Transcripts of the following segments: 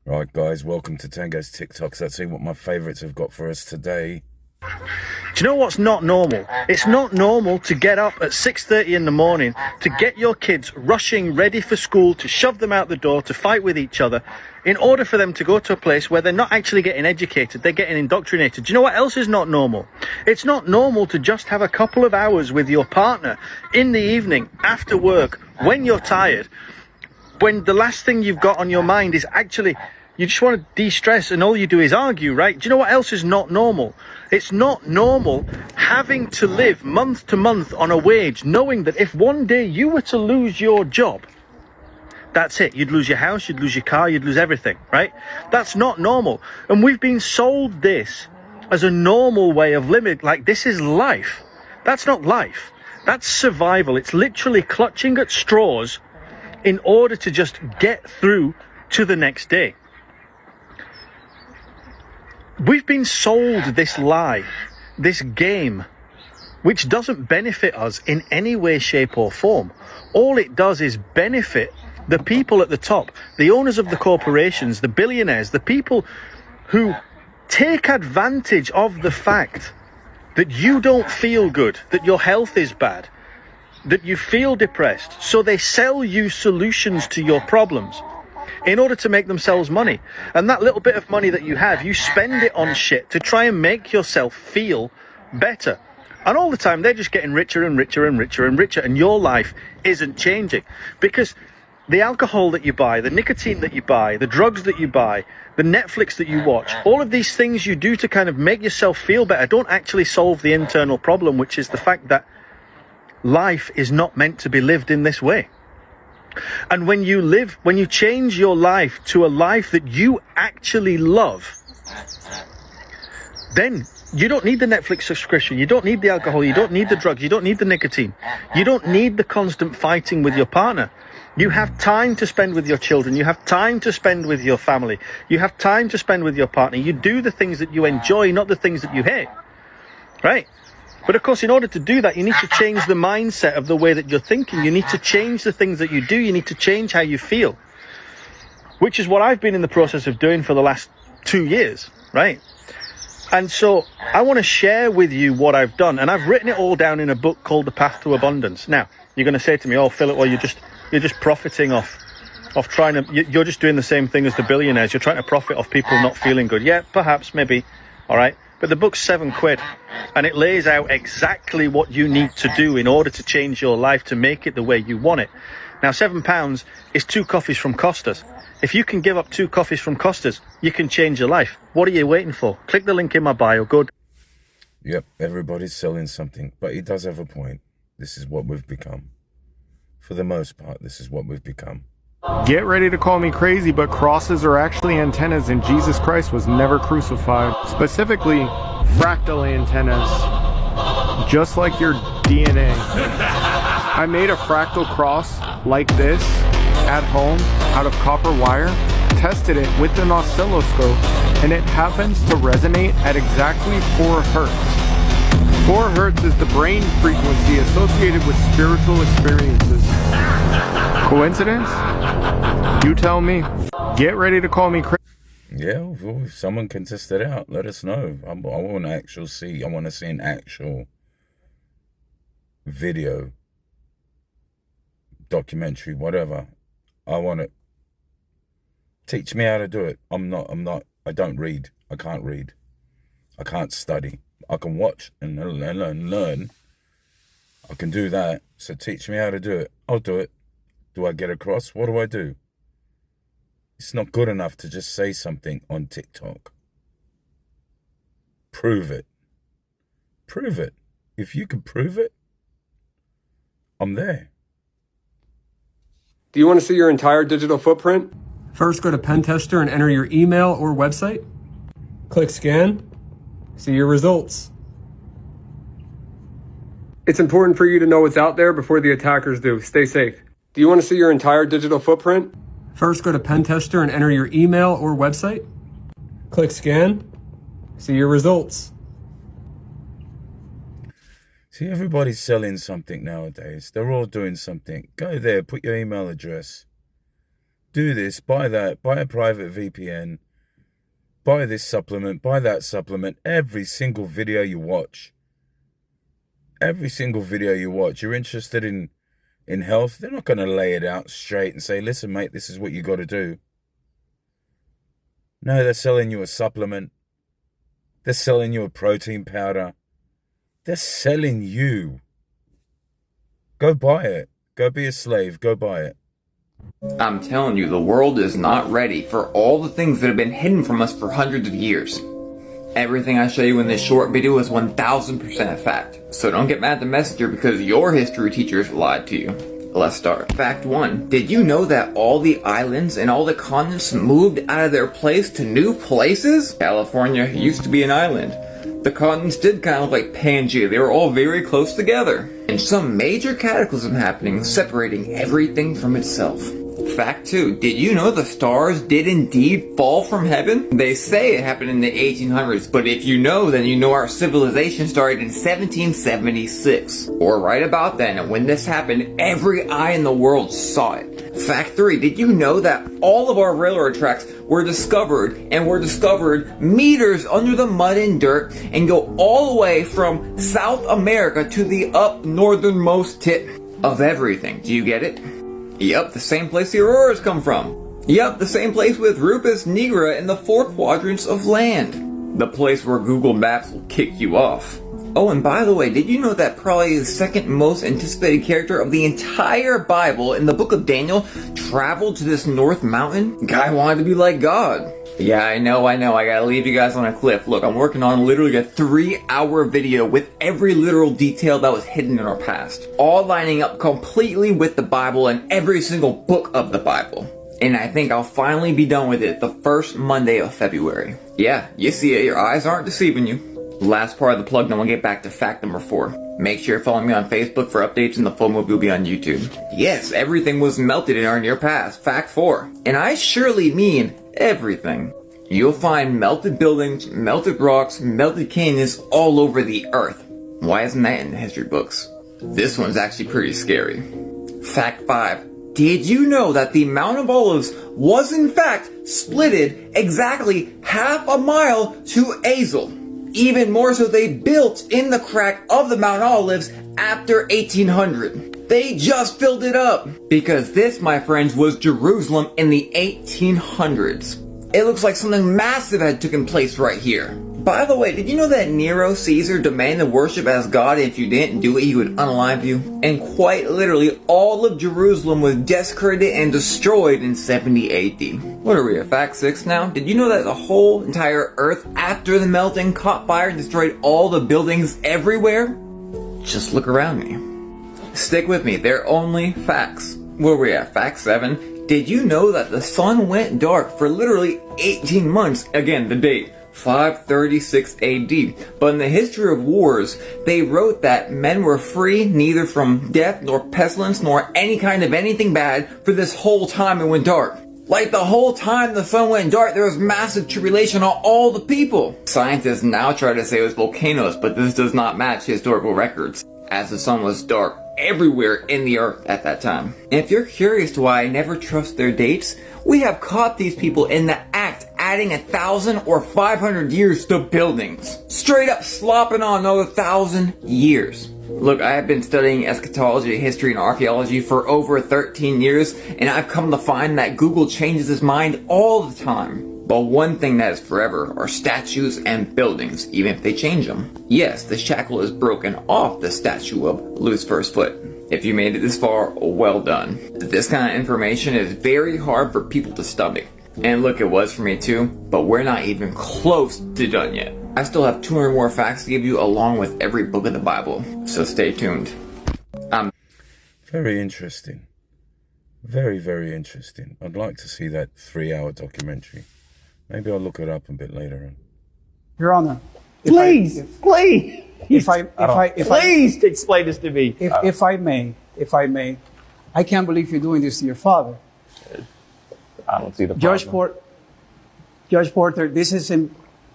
Right, guys, welcome to Tango's TikToks. Let's see what my favorites have got for us today. Do you know what's not normal? It's not normal to get up at 6:30 in the morning, to get your kids rushing ready for school, to shove them out the door, to fight with each other, in order for them to go to a place where they're not actually getting educated, they're getting indoctrinated. Do you know what else is not normal? It's not normal to just have a couple of hours with your partner in the evening, after work, when you're tired, when the last thing you've got on your mind is actually you just want to de-stress and all you do is argue, right? Do you know what else is not normal? It's not normal having to live month to month on a wage, knowing that if one day you were to lose your job, that's it. You'd lose your house, you'd lose your car, you'd lose everything, right? That's not normal. And we've been sold this as a normal way of living, like this is life. That's not life. That's survival. It's literally clutching at straws in order to just get through to the next day. We've been sold this lie, this game, which doesn't benefit us in any way, shape or form. All it does is benefit the people at the top, the owners of the corporations, the billionaires, the people who take advantage of the fact that you don't feel good, that your health is bad, that you feel depressed. So they sell you solutions to your problems in order to make themselves money. And that little bit of money that you have, you spend it on shit to try and make yourself feel better. And all the time, they're just getting richer and richer and richer and richer. And your life isn't changing because the alcohol that you buy, the nicotine that you buy, the drugs that you buy, the Netflix that you watch, all of these things you do to kind of make yourself feel better don't actually solve the internal problem, which is the fact that life is not meant to be lived in this way. And when you change your life to a life that you actually love, then you don't need the Netflix subscription, you don't need the alcohol, you don't need the drugs, you don't need the nicotine, you don't need the constant fighting with your partner. You have time to spend with your children, you have time to spend with your family, you have time to spend with your partner. You do the things that you enjoy, not the things that you hate, right? But of course, in order to do that, you need to change the mindset of the way that you're thinking. You need to change the things that you do. You need to change how you feel, which is what I've been in the process of doing for the last 2 years, right? And so I want to share with you what I've done. And I've written it all down in a book called The Path to Abundance. Now, you're going to say to me, oh, Philip, well, you're just profiting off trying to, you're just doing the same thing as the billionaires. You're trying to profit off people not feeling good. Yeah, perhaps, maybe. All right. But the book's £7 and it lays out exactly what you need to do in order to change your life to make it the way you want it. Now, £7 is 2 coffees from Costas. If you can give up 2 coffees from Costas, you can change your life. What are you waiting for? Click the link in my bio. Go. Yep, everybody's selling something, but he does have a point. This is what we've become. For the most part, this is what we've become. Get ready to call me crazy, but crosses are actually antennas and Jesus Christ was never crucified. Specifically, fractal antennas, just like your DNA. I made a fractal cross like this at home out of copper wire, tested it with an oscilloscope, and it happens to resonate at exactly 4 hertz. 4 hertz is the brain frequency associated with spiritual experiences. Coincidence? You tell me. Get ready to call me crazy. Yeah, well, if someone can test it out, let us know. I want to see. I want to see an actual video, documentary, whatever. I want to teach me how to do it. I don't read. I can't read. I can't study. I can watch and learn. I can do that. So teach me how to do it. I'll do it. Do I get across? What do I do? It's not good enough to just say something on TikTok. Prove it. Prove it. If you can prove it, I'm there. Do you want to see your entire digital footprint? First, go to Pentester and enter your email or website. Click Scan. See your results. It's important for you to know what's out there before the attackers do. Stay safe. Do you want to see your entire digital footprint? First, go to Pentester and enter your email or website. Click Scan. See your results. See, everybody's selling something nowadays. They're all doing something. Go there, put your email address. do this, buy that, buy a private VPN, buy this supplement, buy that supplement. Every single video you watch, you're interested in health, they're not going to lay it out straight and say, listen, mate, this is what you got to do. No, they're selling you a supplement. They're selling you a protein powder. They're selling you. Go buy it. Go be a slave. Go buy it. I'm telling you, the world is not ready for all the things that have been hidden from us for hundreds of years. Everything I show you in this short video is 1000% a fact. So don't get mad at the messenger because your history teachers lied to you. Let's start. Fact 1. Did you know that all the islands and all the continents moved out of their place to new places? California used to be an island. The continents did kind of like Pangea. They were all very close together. And some major cataclysm happening, separating everything from itself. Fact 2. Did you know the stars did indeed fall from heaven? They say it happened in the 1800s, but if you know, then you know our civilization started in 1776. Or right about then, and when this happened, every eye in the world saw it. Fact 3. Did you know that all of our railroad tracks were discovered meters under the mud and dirt and go all the way from South America to the up northernmost tip of everything? Do you get it? Yep, the same place the auroras come from. Yep, the same place with Rufus Nigra in the 4 quadrants of land. The place where Google Maps will kick you off. Oh, and by the way, did you know that probably the second most anticipated character of the entire Bible in the book of Daniel traveled to this North Mountain? Guy wanted to be like God. Yeah, I know, I gotta leave you guys on a cliff. Look, I'm working on literally a 3-hour video with every literal detail that was hidden in our past. All lining up completely with the Bible and every single book of the Bible. And I think I'll finally be done with it the first Monday of February. Yeah, you see it, your eyes aren't deceiving you. Last part of the plug, then we'll get back to fact number 4. Make sure you're following me on Facebook for updates, and the full movie will be on YouTube. Yes, everything was melted in our near past. Fact 4. And I surely mean everything. You'll find melted buildings, melted rocks, melted canyons all over the earth. Why isn't that in the history books? This one's actually pretty scary. Fact 5. Did you know that the Mount of Olives was in fact splitted exactly half a mile to Azel? Even more so, they built in the crack of the Mount Olives after 1800. They just filled it up. Because this, my friends, was Jerusalem in the 1800s. It looks like something massive had taken place right here. By the way, did you know that Nero Caesar demanded worship as God, and if you didn't do it, he would unalive you? And quite literally, all of Jerusalem was desecrated and destroyed in 70 AD. What are we at, fact 6 now? Did you know that the whole entire earth, after the melting, caught fire and destroyed all the buildings everywhere? Just look around me. Stick with me, they're only facts. Where are we at, fact 7? Did you know that the sun went dark for literally 18 months? Again, the date. 536 AD. But in the history of wars, they wrote that men were free neither from death nor pestilence nor any kind of anything bad for this whole time it went dark. Like the whole time the sun went dark, there was massive tribulation on all the people. Scientists now try to say it was volcanoes, but this does not match historical records, as the sun was dark everywhere in the earth at that time. And if you're curious to why I never trust their dates, we have caught these people in the act adding 1,000 or 500 years to buildings. Straight up slopping on another 1,000 years. Look, I have been studying eschatology, history, and archaeology for over 13 years, and I've come to find that Google changes its mind all the time. But one thing that is forever are statues and buildings, even if they change them. Yes, the shackle is broken off the statue of Lucifer's foot. If you made it this far, well done. This kind of information is very hard for people to stomach. And look, it was for me too, but we're not even close to done yet. I still have 200 more facts to give you along with every book of the Bible, so stay tuned. Very interesting. Very, very interesting. I'd like to see that 3-hour documentary. Maybe I'll look it up a bit later on. Your Honor, Please explain this to me. if I may, I can't believe you're doing this to your father. I don't see the problem. Judge Porter, this is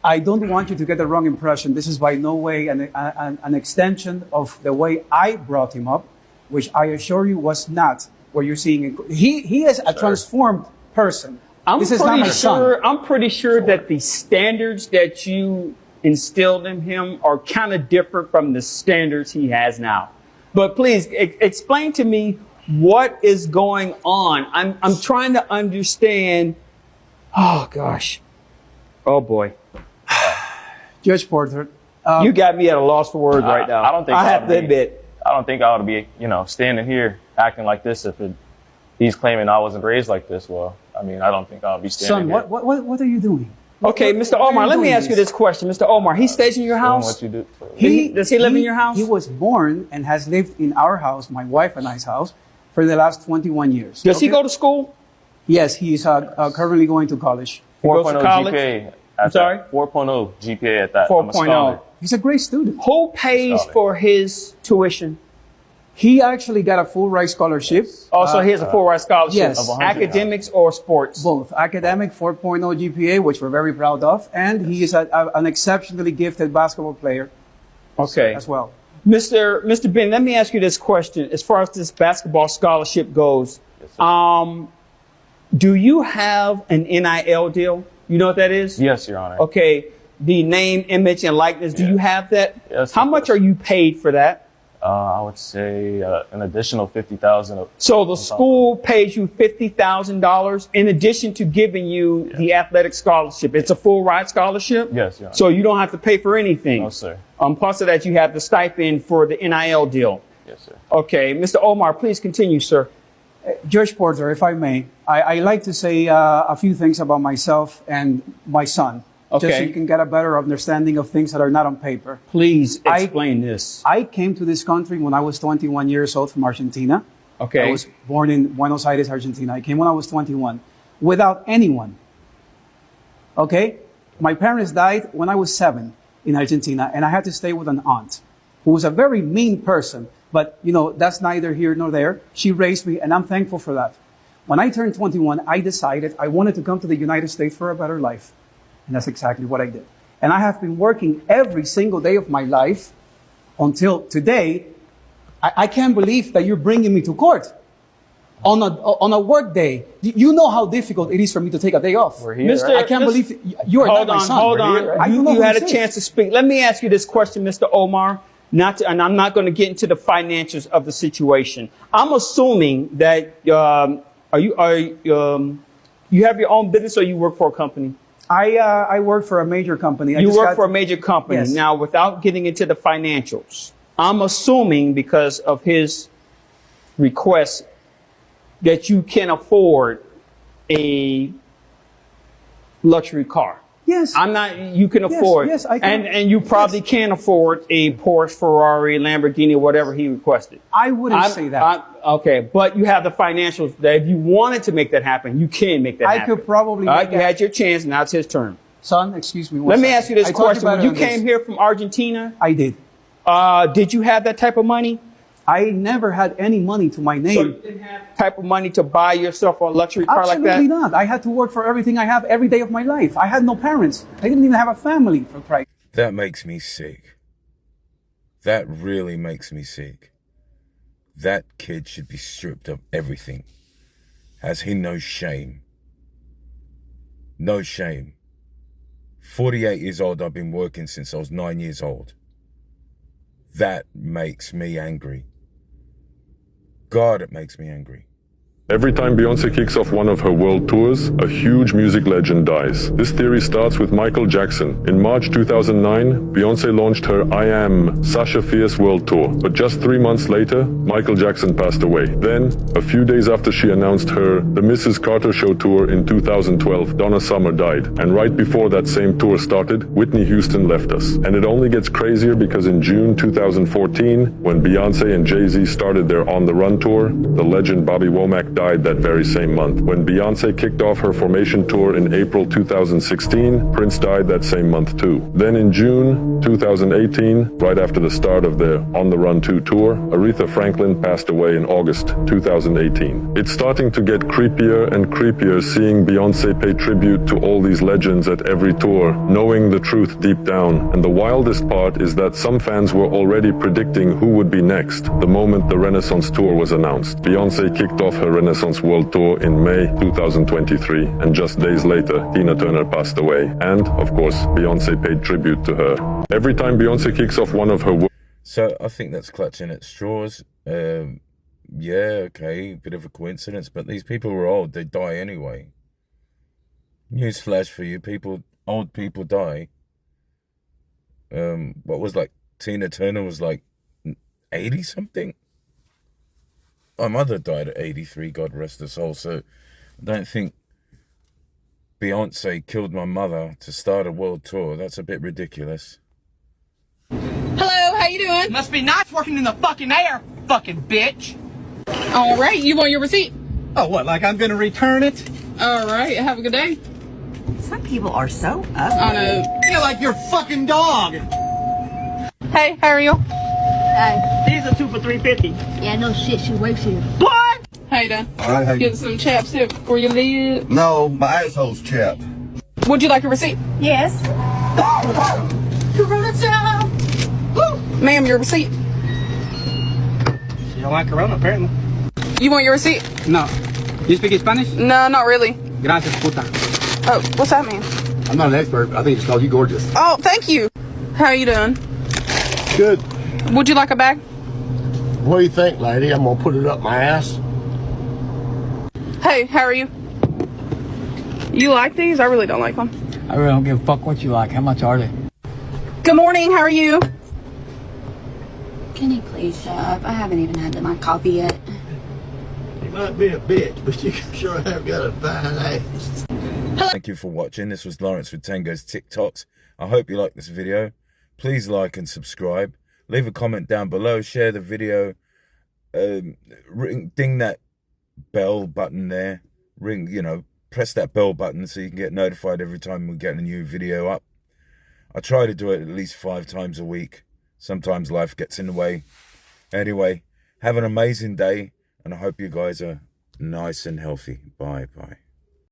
I don't want you to get the wrong impression. This is by no way an extension of the way I brought him up, which I assure you was not what you're seeing. He is a transformed person. I'm This is not my son. I'm pretty sure that the standards that you instilled in him are kind of different from the standards he has now. But please explain to me what is going on. I'm trying to understand. Oh gosh. Oh boy. Judge Porter, You got me at a loss for words right now. I don't think I I have ought to to be- admit. I don't think I ought to be, standing here acting like this if he's claiming I wasn't raised like this. Well, I mean, I don't think I'll be standing son, here. what are you doing? Okay, What- Mr. why are Omar, you let me doing ask you this question. Mr. Omar, he stays in your Doing house? what you do. Does he live in your house? He was born and has lived in our house, my wife and I's house, for the last 21 years. Does he Okay? go to school? Yes, he is currently going to college. He goes to 4.0 college? GPA. I'm sorry? 4.0 GPA at that. I'm a 4.0. scholar. He's a great student. Who pays Solid. for his tuition? He actually got a full ride scholarship. Also, he has a full ride scholarship. yes. Of 100. Academics or sports? Both academic 4.0 GPA, which we're very proud of, and he is an exceptionally gifted basketball player Okay. as well. Mr. Ben, let me ask you this question. As far as this basketball scholarship goes, Yes, sir. do you have an NIL deal? You know what that is? Yes, Your Honor. Okay. The name, image, and likeness. Do Yeah. you have that? Yes, How of much course. are you paid for that? I would say an additional $50,000. So the school pays you $50,000 in addition to giving you the athletic scholarship. It's a full ride scholarship. Yes, Your Honor. So you don't have to pay for anything. No, sir. Plus of that, you have the stipend for the NIL deal. Yes, sir. Okay, Mr. Omar, please continue, sir. Judge Porter, if I may, I like to say a few things about myself and my son, just so Okay. you can get a better understanding of things that are not on paper. Please I- explain this. I came to this country when I was 21 years old from Argentina. Okay. I was born in Buenos Aires, Argentina. I came when I was 21 without anyone. Okay? My parents died when I was 7 in Argentina, and I had to stay with an aunt who was a very mean person. But, that's neither here nor there. She raised me, and I'm thankful for that. When I turned 21, I decided I wanted to come to the United States for a better life. And that's exactly what I did. And I have been working every single day of my life until today. I can't believe that you're bringing me to court on a work day. You know how difficult it is for me to take a day off. We're here. Mr. Right? I can't believe you are not my son. Hold We're on. here, right? I don't know You who had a this is. chance to speak. Let me ask you this question, Mr. Omar. And I'm not going to get into the financials of the situation. I'm assuming that you have your own business or you work for a company? I work for a major company. You work for a major company. Yes. Now, without getting into the financials, I'm assuming because of his request that you can afford a luxury car. Yes. You can afford. yes, I can. And you probably can afford a Porsche, Ferrari, Lamborghini, whatever he requested. I wouldn't say that. Okay, but you have the financials that if you wanted to make that happen, you can make that I happen. could probably All right, make you that- had your chance, now it's his turn. Son, excuse me. one Let me second. ask you this I talked question. about When it you on came this. here from Argentina, I did. did you have that type of money? I never had any money to my So name. you didn't have type of money to buy yourself a luxury car like that? Absolutely not. I had to work for everything I have every day of my life. I had no parents. I didn't even have a family, for Christ. That makes me sick. That really makes me sick. That kid should be stripped of everything. Has he no shame? No shame. 48 years old, I've been working since I was 9 years old. That makes me angry. God, it makes me angry. Every time Beyoncé kicks off one of her world tours, a huge music legend dies. This theory starts with Michael Jackson. In March 2009, Beyoncé launched her I Am Sasha Fierce World Tour. But just 3 months later, Michael Jackson passed away. Then, a few days after she announced her The Mrs. Carter Show tour in 2012, Donna Summer died. And right before that same tour started, Whitney Houston left us. And it only gets crazier because in June 2014, when Beyoncé and Jay-Z started their On the Run tour, the legend Bobby Womack died that very same month. When Beyoncé kicked off her Formation tour in April 2016, Prince died that same month too. Then in June 2018, right after the start of the On the Run 2 tour, Aretha Franklin passed away in August 2018. It's starting to get creepier and creepier seeing Beyoncé pay tribute to all these legends at every tour, knowing the truth deep down. And the wildest part is that some fans were already predicting who would be next the moment the Renaissance tour was announced. Beyoncé kicked off her Renaissance World Tour in May 2023, and just days later, Tina Turner passed away. And, of course, Beyonce paid tribute to her. Every time Beyonce kicks off one of her... So I think that's clutching at straws. Yeah, okay, bit of a coincidence, but these people were old. They die anyway. Newsflash for you, old people die. What was like, Tina Turner was like 80 something. My mother died at 83, God rest her soul. So I don't think Beyonce killed my mother to start a world tour. That's a bit ridiculous. Hello, how you doing? Must be nice working in the fucking air, fucking bitch. All right, you want your receipt? Oh, what, like I'm gonna return it? All right, have a good day. Some people are so ugly. I know. You're like your fucking dog. Hey, how are you? Hey. These are 2 for $3.50. Yeah, no shit, she works here. What? How you doing? All right, how you Get some chapstick for your lid. No, my asshole's chapped. Would you like a receipt? Yes. Corona time. Ma'am, your receipt. You don't like Corona, apparently. You want your receipt? No. You speak Spanish? No, not really. Gracias, puta. Oh, what's that mean? I'm not an expert. I think it's called you gorgeous. Oh, thank you. How you doing? Good. Would you like a bag? What do you think, lady? I'm gonna put it up my ass. Hey, how are you? You like these? I really don't like them. I really don't give a fuck what you like. How much are they? Good morning, how are you? Can you please shut up? I haven't even had my coffee yet. You might be a bitch, but you sure have got a fine ass. Thank you for watching. This was Lawrence with Tango's TikToks. I hope you liked this video. Please like and subscribe. Leave a comment down below. Share the video. Ding that bell button there. Press that bell button so you can get notified every time we get a new video up. I try to do it at least 5 times a week. Sometimes life gets in the way. Anyway, have an amazing day, and I hope you guys are nice and healthy. Bye.